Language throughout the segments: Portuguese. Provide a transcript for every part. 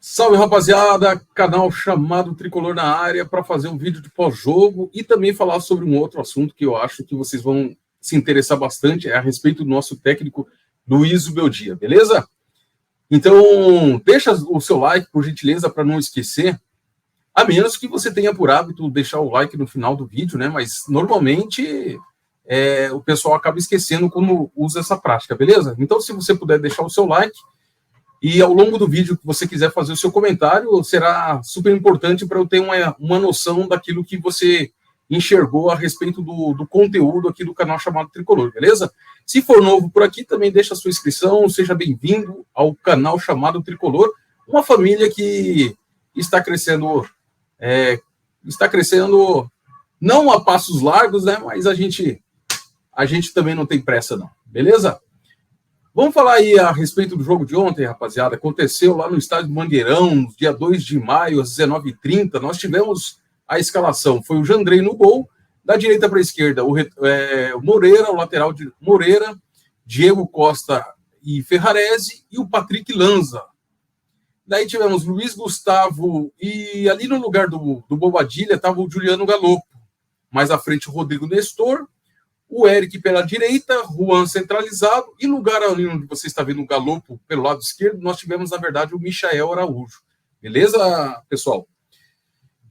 Salve, rapaziada, canal chamado Tricolor na área para fazer um vídeo de pós-jogo e também falar sobre um outro assunto que eu acho que vocês vão se interessar bastante, é a respeito do nosso técnico Luiz Beldia, beleza? Então, deixa o seu like, por gentileza, para não esquecer, a menos que você tenha por hábito deixar o like no final do vídeo, né? Mas normalmente o pessoal acaba esquecendo quando usa essa prática, beleza? Então, se você puder deixar o seu like, e ao longo do vídeo que você quiser fazer o seu comentário, será super importante para eu ter uma noção daquilo que você enxergou a respeito do conteúdo aqui do canal chamado Tricolor, beleza? Se for novo por aqui, também deixa a sua inscrição, seja bem-vindo ao canal chamado Tricolor, uma família que está crescendo não a passos largos, né? Mas a gente também não tem pressa, não, beleza? Vamos falar aí a respeito do jogo de ontem, rapaziada. Aconteceu lá no estádio do Mangueirão, dia 2 de maio, às 19h30. Nós tivemos a escalação. Foi o Jandrei no gol, da direita para a esquerda, o Moreira, o lateral de Moreira, Diego Costa e Ferrarese e o Patrick Lanza. Daí tivemos Luiz Gustavo e ali no lugar do Bobadilha estava o Juliano Galopo. Mais à frente o Rodrigo Nestor, o Eric pela direita, Juan centralizado, e lugar ali onde você está vendo o Galopo pelo lado esquerdo, nós tivemos, na verdade, o Michael Araújo. Beleza, pessoal?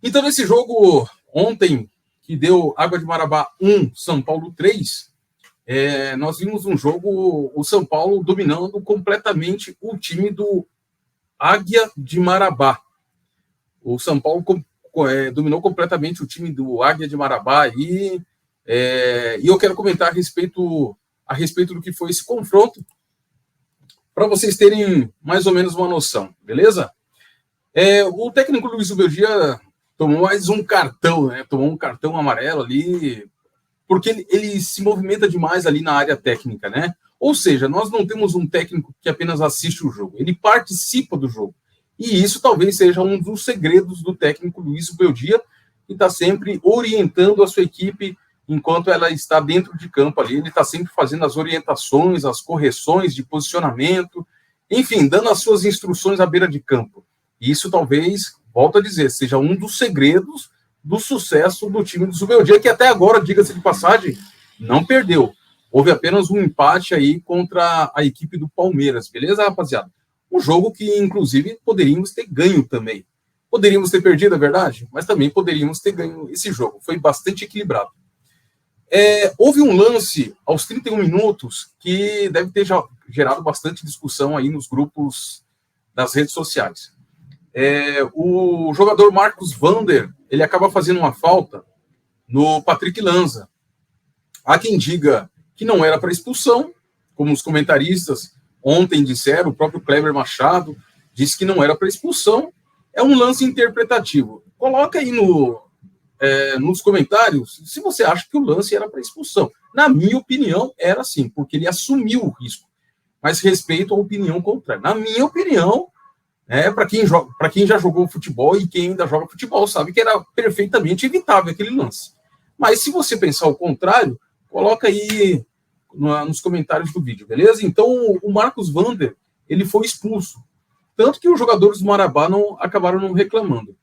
Então, nesse jogo, ontem, que deu Água de Marabá 1, São Paulo 3, nós vimos um jogo, o São Paulo dominando completamente o time do Águia de Marabá. O São Paulo dominou completamente o time do Águia de Marabá e eu quero comentar a respeito do que foi esse confronto, para vocês terem mais ou menos uma noção, beleza? O técnico Luiz Beldia tomou mais um cartão, né? Tomou um cartão amarelo ali, porque ele se movimenta demais ali na área técnica, né? Ou seja, nós não temos um técnico que apenas assiste o jogo, ele participa do jogo. E isso talvez seja um dos segredos do técnico Luiz Beldia, que está sempre orientando a sua equipe enquanto ela está dentro de campo ali. Ele está sempre fazendo as orientações, as correções de posicionamento, enfim, dando as suas instruções à beira de campo. E isso talvez, volto a dizer, seja um dos segredos do sucesso do time do Zubeldia, que até agora, diga-se de passagem, não perdeu. Houve apenas um empate aí contra a equipe do Palmeiras, beleza, rapaziada? Um jogo que, inclusive, poderíamos ter ganho também. Poderíamos ter perdido, é verdade, mas também poderíamos ter ganho esse jogo. Foi bastante equilibrado. Houve um lance aos 31 minutos que deve ter gerado bastante discussão aí nos grupos das redes sociais. O jogador Marcos Vander, ele acaba fazendo uma falta no Patrick Lanza. Há quem diga que não era para expulsão, como os comentaristas ontem disseram, o próprio Kleber Machado disse que não era para expulsão. É um lance interpretativo. Coloca aí nos comentários se você acha que o lance era para expulsão. Na minha opinião, era sim, porque ele assumiu o risco. Mas respeito a opinião contrária. Na minha opinião, para quem já jogou futebol e quem ainda joga futebol, sabe que era perfeitamente evitável aquele lance. Mas se você pensar o contrário, coloca aí nos comentários do vídeo, beleza? Então, o Marcos Vander, ele foi expulso. Tanto que os jogadores do Marabá acabaram não reclamando.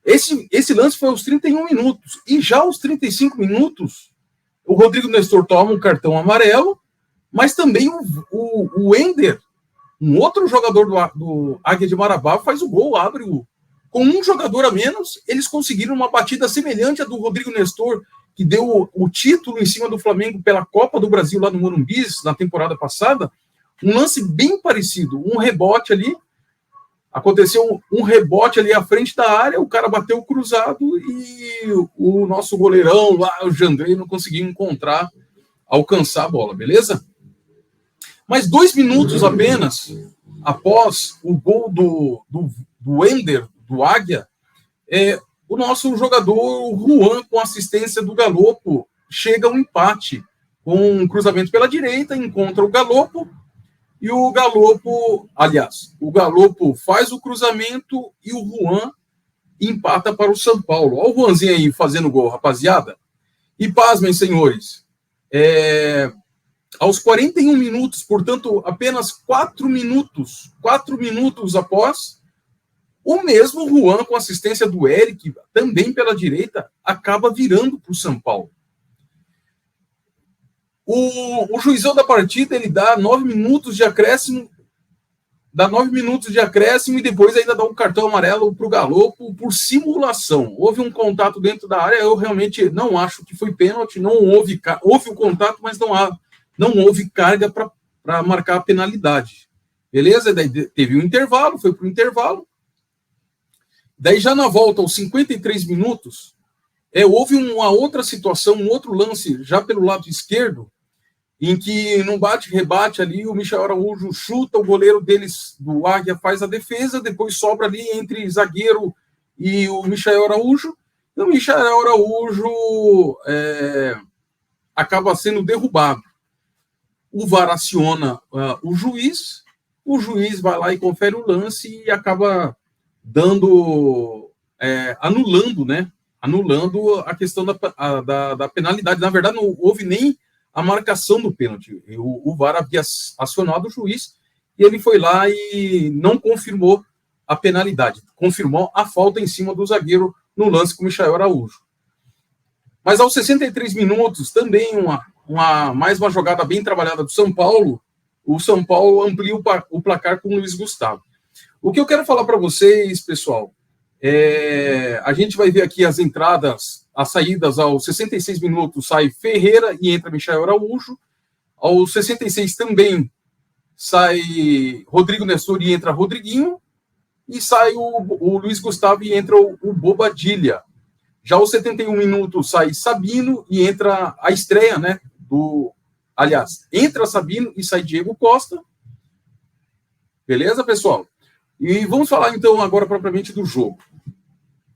Esse lance foi aos 31 minutos. E já aos 35 minutos, o Rodrigo Nestor toma um cartão amarelo, mas também o Ender, um outro jogador do Águia de Marabá, faz o gol, com um jogador a menos, eles conseguiram uma batida semelhante à do Rodrigo Nestor, que deu o título em cima do Flamengo pela Copa do Brasil lá no Morumbi, na temporada passada. Um lance bem parecido, um rebote ali. Aconteceu um rebote ali à frente da área, o cara bateu cruzado e o nosso goleirão lá, o Jandrei, não conseguiu alcançar a bola, beleza? Mas 2 minutos apenas após o gol do Ender, do Águia, o nosso jogador Juan, com assistência do Galopo, chega a um empate com um cruzamento pela direita, encontra o Galopo, e o Galopo faz o cruzamento e o Juan empata para o São Paulo. Olha o Juanzinho aí fazendo gol, rapaziada. E pasmem, senhores, aos 41 minutos, portanto, apenas 4 minutos após, O mesmo Juan, com assistência do Eric, também pela direita, acaba virando para o São Paulo. O juizão da partida, ele dá 9 minutos de acréscimo, e depois ainda dá um cartão amarelo para o Galopo por simulação. Houve um contato dentro da área, eu realmente não acho que foi pênalti, não houve o contato, mas não houve carga para marcar a penalidade. Beleza? Daí teve um intervalo, foi para o intervalo. Daí já na volta, aos 53 minutos, houve uma outra situação, um outro lance, já pelo lado esquerdo, em que num bate-rebate ali, o Michael Araújo chuta, o goleiro deles, do Águia, faz a defesa, depois sobra ali entre zagueiro e o Michael Araújo, e o Michael Araújo acaba sendo derrubado. O VAR aciona o juiz vai lá e confere o lance e acaba anulando a questão da penalidade. Na verdade, não houve nem a marcação do pênalti. O VAR havia acionado o juiz e ele foi lá e não confirmou a penalidade, confirmou a falta em cima do zagueiro no lance com o Michael Araújo. Mas aos 63 minutos, também mais uma jogada bem trabalhada do São Paulo, o São Paulo amplia o placar com o Luiz Gustavo. O que eu quero falar para vocês, pessoal, a gente vai ver aqui as entradas, as saídas. Aos 66 minutos sai Ferreira e entra Michael Araújo. Aos 66 também sai Rodrigo Nestor e entra Rodriguinho. E sai o Luiz Gustavo e entra o Bobadilha. Já aos 71 minutos sai Sabino e entra a estreia, né? Entra Sabino e sai Diego Costa. Beleza, pessoal? E vamos falar, então, agora propriamente do jogo.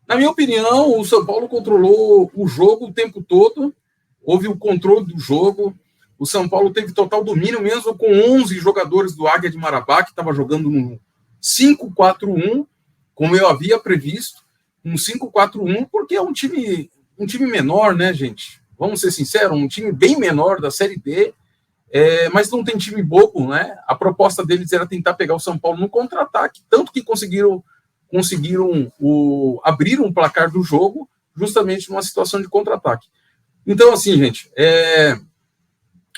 Na minha opinião, o São Paulo controlou o jogo o tempo todo, houve o controle do jogo, o São Paulo teve total domínio, mesmo com 11 jogadores do Águia de Marabá, que estava jogando no 5-4-1, como eu havia previsto, um 5-4-1, porque é um time menor, né, gente? Vamos ser sinceros, um time bem menor da Série D, mas não tem time bobo, né? A proposta deles era tentar pegar o São Paulo no contra-ataque, tanto que conseguiram abrir um placar do jogo justamente numa situação de contra-ataque. Então, assim, gente,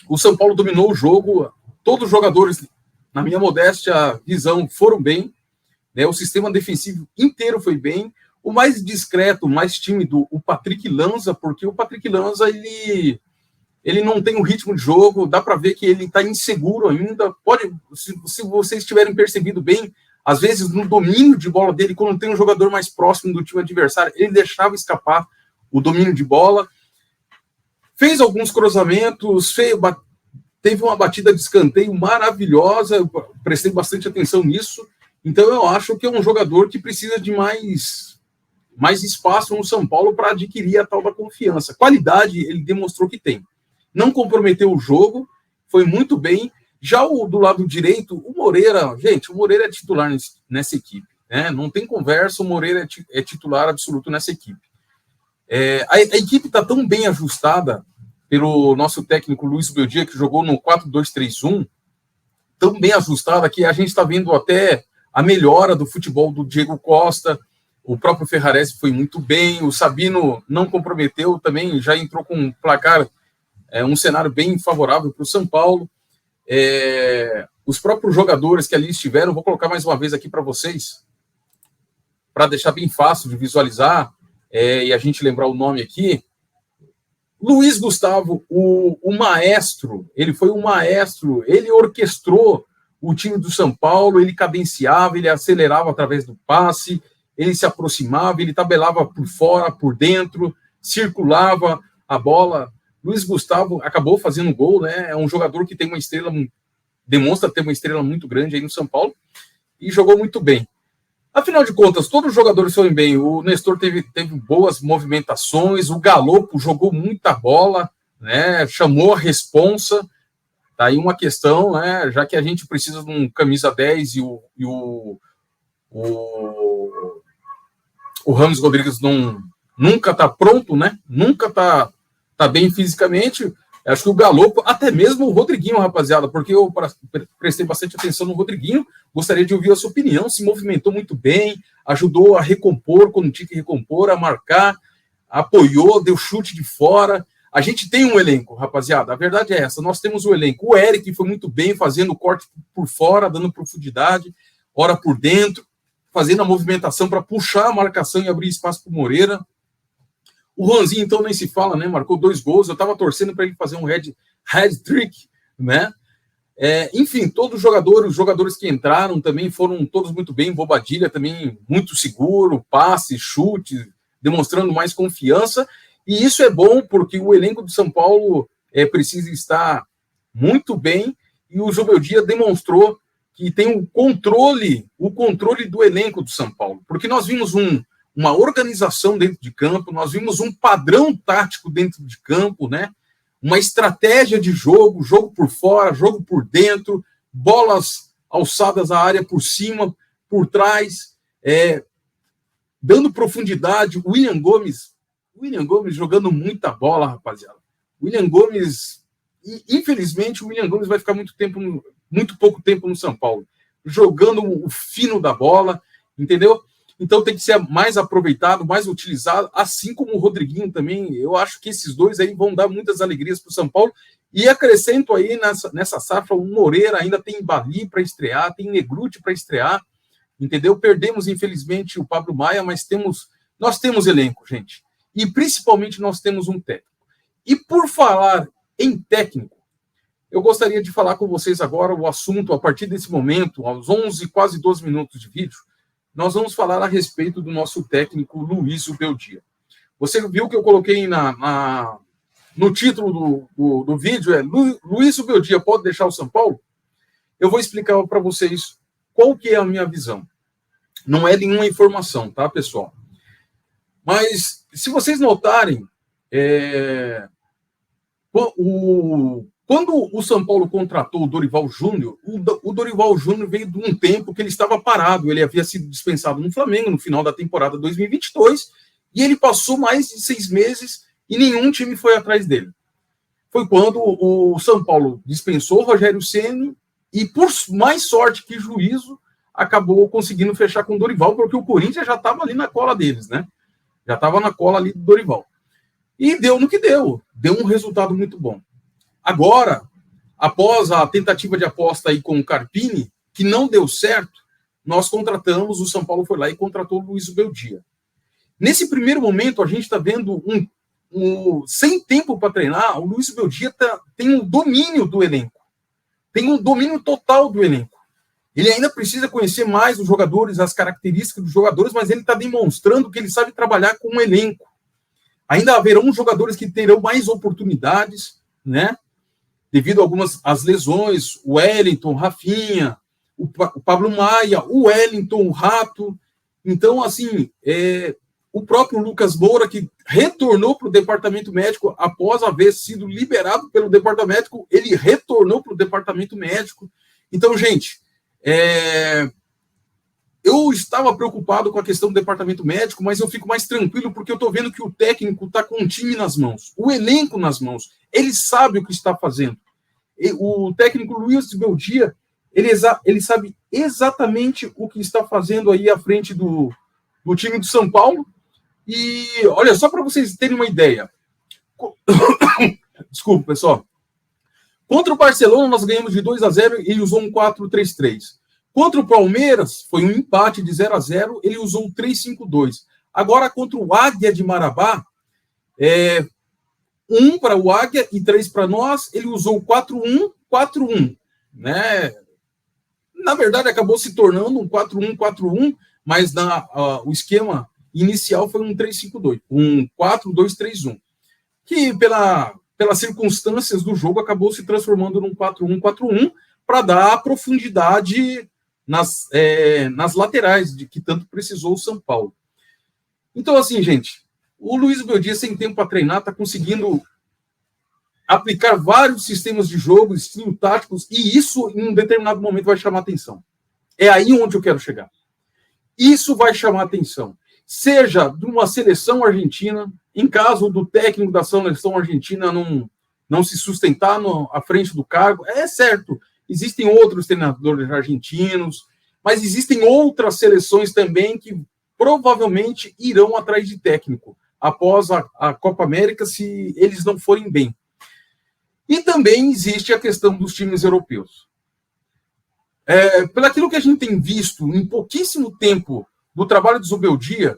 o São Paulo dominou o jogo, todos os jogadores, na minha modéstia visão, foram bem, né? O sistema defensivo inteiro foi bem. O mais discreto, o mais tímido, o Patrick Lanza, porque o Patrick Lanza, ele não tem um ritmo de jogo, dá para ver que ele está inseguro ainda. Se vocês tiverem percebido bem, às vezes no domínio de bola dele, quando tem um jogador mais próximo do time adversário, ele deixava escapar o domínio de bola. Fez alguns cruzamentos, teve uma batida de escanteio maravilhosa, eu prestei bastante atenção nisso. Então eu acho que é um jogador que precisa de mais espaço no São Paulo para adquirir a tal da confiança. Qualidade ele demonstrou que tem. Não comprometeu o jogo, foi muito bem. Já do lado direito, o Moreira, gente, o Moreira é titular nessa equipe, né? Não tem conversa, o Moreira é titular absoluto nessa equipe. A equipe está tão bem ajustada pelo nosso técnico Luiz Beldia, que jogou no 4-2-3-1, tão bem ajustada que a gente está vendo até a melhora do futebol do Diego Costa. O próprio Ferrarese foi muito bem, o Sabino não comprometeu também, já entrou com um placar, um cenário bem favorável para o São Paulo. Os próprios jogadores que ali estiveram, vou colocar mais uma vez aqui para vocês, para deixar bem fácil de visualizar, e a gente lembrar o nome aqui. Luiz Gustavo, o maestro, ele foi um maestro, ele orquestrou o time do São Paulo, ele cadenciava, ele acelerava através do passe, ele se aproximava, ele tabelava por fora, por dentro, circulava a bola. Luiz Gustavo acabou fazendo gol, né? É um jogador que tem uma estrela, demonstra ter uma estrela muito grande aí no São Paulo, e jogou muito bem. Afinal de contas, todos os jogadores foram bem. O Nestor teve boas movimentações, o Galopo jogou muita bola, né? Chamou a responsa. Tá aí uma questão, né? Já que a gente precisa de um camisa 10 e o Ramos Rodrigues nunca está pronto, né? Nunca tá bem fisicamente. Acho que o Galopo, até mesmo o Rodriguinho, rapaziada, porque eu prestei bastante atenção no Rodriguinho, gostaria de ouvir a sua opinião, se movimentou muito bem, ajudou a recompor quando tinha que recompor, a marcar, apoiou, deu chute de fora. A gente tem um elenco, rapaziada, a verdade é essa, nós temos um elenco. O Eric foi muito bem, fazendo o corte por fora, dando profundidade, ora por dentro, fazendo a movimentação para puxar a marcação e abrir espaço para o Moreira. O Juanzinho, então, nem se fala, né? Marcou 2 gols. Eu estava torcendo para ele fazer um hat-trick, né? Enfim, todos os jogadores que entraram também foram todos muito bem. Bobadilha também muito seguro, passe, chute, demonstrando mais confiança. E isso é bom porque o elenco do São Paulo precisa estar muito bem. E o Zubeldia demonstrou que tem o controle do elenco do São Paulo. Porque nós vimos uma organização dentro de campo, nós vimos um padrão tático dentro de campo, né? Uma estratégia de jogo, jogo por fora, jogo por dentro, bolas alçadas à área por cima, por trás, dando profundidade. William Gomes jogando muita bola, rapaziada. William Gomes, infelizmente, o William Gomes vai ficar muito pouco tempo no São Paulo, jogando o fino da bola, entendeu? Então tem que ser mais aproveitado, mais utilizado, assim como o Rodriguinho também. Eu acho que esses dois aí vão dar muitas alegrias para o São Paulo. E acrescento aí nessa safra, o Moreira ainda tem Bali para estrear, tem Negruti para estrear, entendeu? Perdemos, infelizmente, o Pablo Maia, mas nós temos elenco, gente. E principalmente nós temos um técnico. E por falar em técnico, eu gostaria de falar com vocês agora o assunto, a partir desse momento, aos 11, quase 12 minutos de vídeo, nós vamos falar a respeito do nosso técnico Luiz Zubeldia. Você viu que eu coloquei no título do vídeo, Luiz Zubeldia pode deixar o São Paulo? Eu vou explicar para vocês qual que é a minha visão. Não é nenhuma informação, tá, pessoal? Mas, se vocês notarem, quando o São Paulo contratou o Dorival Júnior, o Dorival Júnior veio de um tempo que ele estava parado. Ele havia sido dispensado no Flamengo no final da temporada 2022 e ele passou mais de 6 meses e nenhum time foi atrás dele. Foi quando o São Paulo dispensou o Rogério Ceni e, por mais sorte que juízo, acabou conseguindo fechar com o Dorival, porque o Corinthians já estava ali na cola deles, né? Já estava na cola ali do Dorival. E deu no que deu. Deu um resultado muito bom. Agora, após a tentativa de aposta aí com o Carpini, que não deu certo, nós contratamos, o São Paulo foi lá e contratou o Luiz Zubeldia. Nesse primeiro momento, a gente está vendo sem tempo para treinar, o Luiz Zubeldia tem um domínio do elenco. Tem um domínio total do elenco. Ele ainda precisa conhecer mais os jogadores, as características dos jogadores, mas ele está demonstrando que ele sabe trabalhar com um elenco. Ainda haverão jogadores que terão mais oportunidades, né? Devido a algumas as lesões, o Wellington, o Rafinha, o Pablo Maia, o Wellington, o Rato. Então, assim, o próprio Lucas Moura, que retornou para o departamento médico após haver sido liberado pelo departamento médico, ele retornou para o departamento médico. Então, gente, eu estava preocupado com a questão do departamento médico, mas eu fico mais tranquilo porque eu estou vendo que o técnico está com o time nas mãos, o elenco nas mãos. Ele sabe o que está fazendo. O técnico Luiz Zubeldia, ele sabe exatamente o que está fazendo aí à frente do time do São Paulo. E, olha, só para vocês terem uma ideia. Desculpa, pessoal. Contra o Barcelona, nós ganhamos de 2-0 e ele usou um 4-3-3. Contra o Palmeiras, foi um empate de 0-0, ele usou um 3-5-2. Agora, contra o Águia de Marabá, 1 para o Águia e 3 para nós, ele usou 4-1-4-1, né? Na verdade, acabou se tornando um 4-1-4-1, mas o esquema inicial foi um 3-5-2, um 4-2-3-1, que pelas circunstâncias do jogo acabou se transformando num 4-1-4-1 para dar profundidade nas laterais, de que tanto precisou o São Paulo. Então, assim, gente, o Luiz Zubeldia, sem tempo para treinar, está conseguindo aplicar vários sistemas de jogo, estilos táticos, e isso, em um determinado momento, vai chamar atenção. É aí onde eu quero chegar. Isso vai chamar atenção. Seja de uma seleção argentina, em caso do técnico da seleção argentina não se sustentar à frente do cargo, é certo, existem outros treinadores argentinos, mas existem outras seleções também que provavelmente irão atrás de técnico após a Copa América, se eles não forem bem. E também existe a questão dos times europeus. Pelo aquilo que a gente tem visto em pouquíssimo tempo do trabalho do Zubeldia,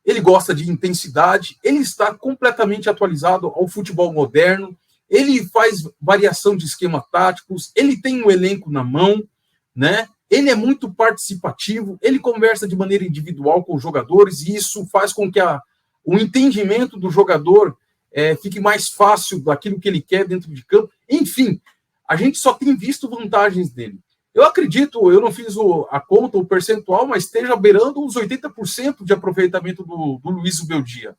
ele gosta de intensidade, ele está completamente atualizado ao futebol moderno, ele faz variação de esquema táticos, ele tem um elenco na mão, né? Ele é muito participativo, ele conversa de maneira individual com os jogadores, e isso faz com que o entendimento do jogador fique mais fácil daquilo que ele quer dentro de campo. Enfim, a gente só tem visto vantagens dele. Eu acredito, eu não fiz a conta, o percentual, mas esteja beirando uns 80% de aproveitamento do Luiz Zubeldia.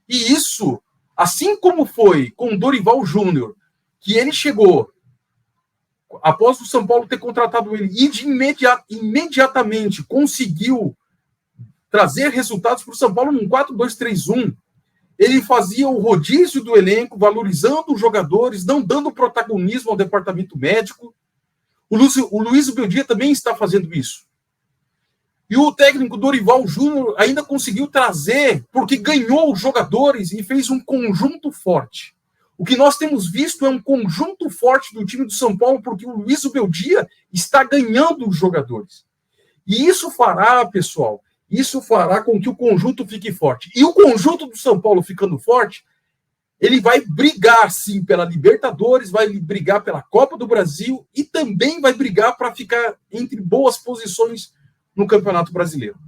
E isso, assim como foi com o Dorival Júnior, que ele chegou, após o São Paulo ter contratado ele, e imediatamente conseguiu trazer resultados para o São Paulo num 4-2-3-1, ele fazia o rodízio do elenco, valorizando os jogadores, não dando protagonismo ao departamento médico. O Luiz Zubeldia também está fazendo isso. E o técnico Dorival Júnior ainda conseguiu trazer, porque ganhou os jogadores e fez um conjunto forte. O que nós temos visto é um conjunto forte do time do São Paulo, porque o Luiz Zubeldia está ganhando os jogadores. E isso fará, pessoal, isso fará com que o conjunto fique forte. E o conjunto do São Paulo ficando forte, ele vai brigar, sim, pela Libertadores, vai brigar pela Copa do Brasil e também vai brigar para ficar entre boas posições no Campeonato Brasileiro.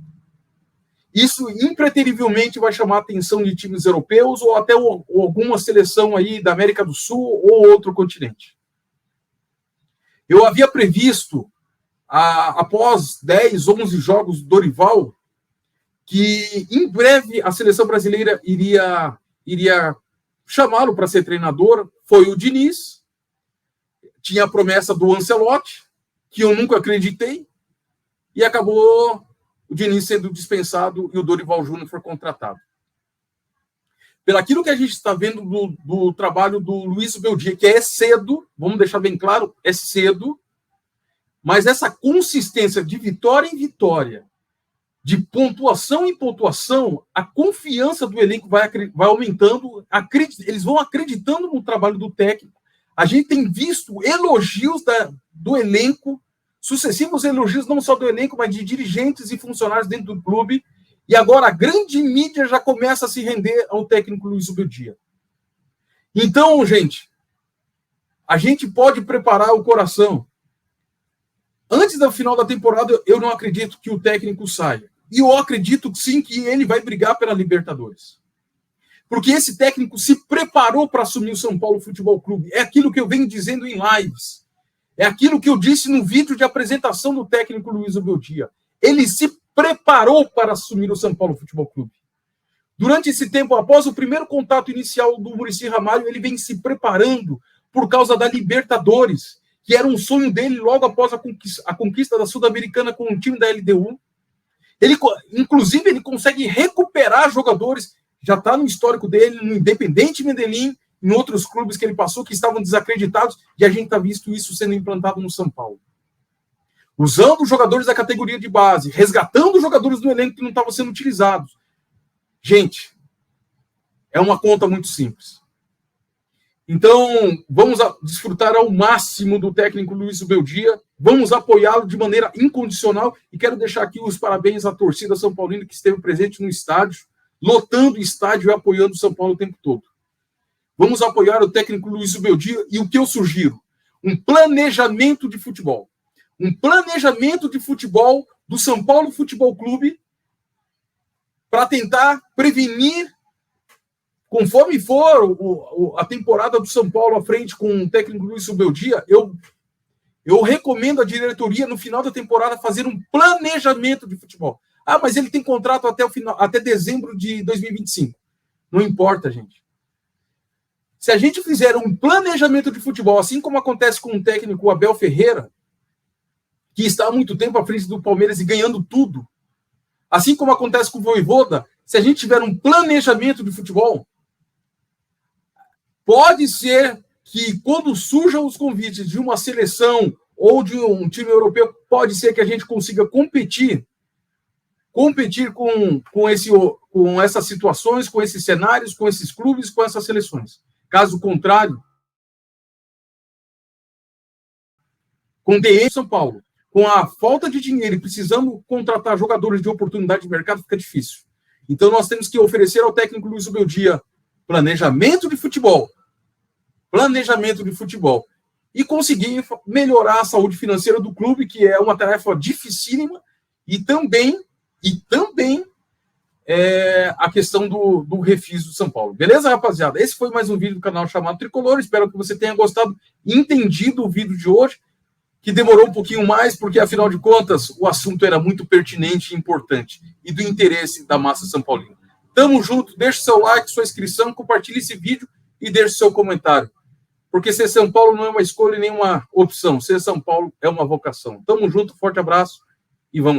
Isso, impreterivelmente, vai chamar a atenção de times europeus ou até alguma seleção aí da América do Sul ou outro continente. Eu havia previsto, após 10, 11 jogos do Dorival, que em breve a seleção brasileira iria chamá-lo para ser treinador. Foi o Diniz, tinha a promessa do Ancelotti, que eu nunca acreditei, e acabou o Diniz sendo dispensado e o Dorival Júnior foi contratado. Pelo aquilo que a gente está vendo do trabalho do Luiz Zubeldia, que é cedo, vamos deixar bem claro, é cedo, mas essa consistência de vitória em vitória, de pontuação em pontuação, a confiança do elenco vai aumentando, eles vão acreditando no trabalho do técnico. A gente tem visto elogios do elenco, sucessivos elogios não só do elenco, mas de dirigentes e funcionários dentro do clube, e agora a grande mídia já começa a se render ao técnico Luiz Zubeldia. Então, gente, a gente pode preparar o coração. Antes do final da temporada, eu não acredito que o técnico saia. E eu acredito, sim, que ele vai brigar pela Libertadores. Porque esse técnico se preparou para assumir o São Paulo Futebol Clube. É aquilo que eu venho dizendo em lives. É aquilo que eu disse no vídeo de apresentação do técnico Luiz Zubeldia. Ele se preparou para assumir o São Paulo Futebol Clube. Durante esse tempo, após o primeiro contato inicial do Muricy Ramalho, ele vem se preparando por causa da Libertadores, que era um sonho dele logo após a conquista da Sul-Americana com o time da LDU. Inclusive, ele consegue recuperar jogadores, já está no histórico dele, no Independente Medellín, em outros clubes que ele passou, que estavam desacreditados, e a gente está vendo isso sendo implantado no São Paulo. Usando os jogadores da categoria de base, resgatando os jogadores do elenco que não estavam sendo utilizados. Gente, é uma conta muito simples. Então, vamos desfrutar ao máximo do técnico Luiz Zubeldia, vamos apoiá-lo de maneira incondicional, e quero deixar aqui os parabéns à torcida São Paulina que esteve presente no estádio, lotando o estádio e apoiando o São Paulo o tempo todo. Vamos apoiar o técnico Luiz Zubeldia, e o que eu sugiro? Um planejamento de futebol. Um planejamento de futebol do São Paulo Futebol Clube para tentar prevenir, conforme for a temporada do São Paulo à frente com o técnico Luiz Zubeldia, eu recomendo à diretoria, no final da temporada, fazer um planejamento de futebol. Ah, mas ele tem contrato até dezembro de 2025. Não importa, gente. Se a gente fizer um planejamento de futebol, assim como acontece com o técnico Abel Ferreira, que está há muito tempo à frente do Palmeiras e ganhando tudo, assim como acontece com o Vojvoda, se a gente tiver um planejamento de futebol, pode ser que quando surjam os convites de uma seleção ou de um time europeu, pode ser que a gente consiga competir competir com essas situações, com esses cenários, com esses clubes, com essas seleções. Caso contrário, com o DE São Paulo, com a falta de dinheiro e precisando contratar jogadores de oportunidade de mercado, fica difícil. Então, nós temos que oferecer ao técnico Luiz Beldia planejamento de futebol, e conseguir melhorar a saúde financeira do clube, que é uma tarefa dificílima, e também a questão do refis do São Paulo. Beleza, rapaziada? Esse foi mais um vídeo do canal chamado Tricolor. Espero que você tenha gostado e entendido o vídeo de hoje, que demorou um pouquinho mais, porque, afinal de contas, o assunto era muito pertinente e importante, e do interesse da massa são paulina. Tamo junto, deixe seu like, sua inscrição, compartilhe esse vídeo e deixe seu comentário. Porque ser São Paulo não é uma escolha nem uma opção. Ser São Paulo é uma vocação. Tamo junto, forte abraço e vamos.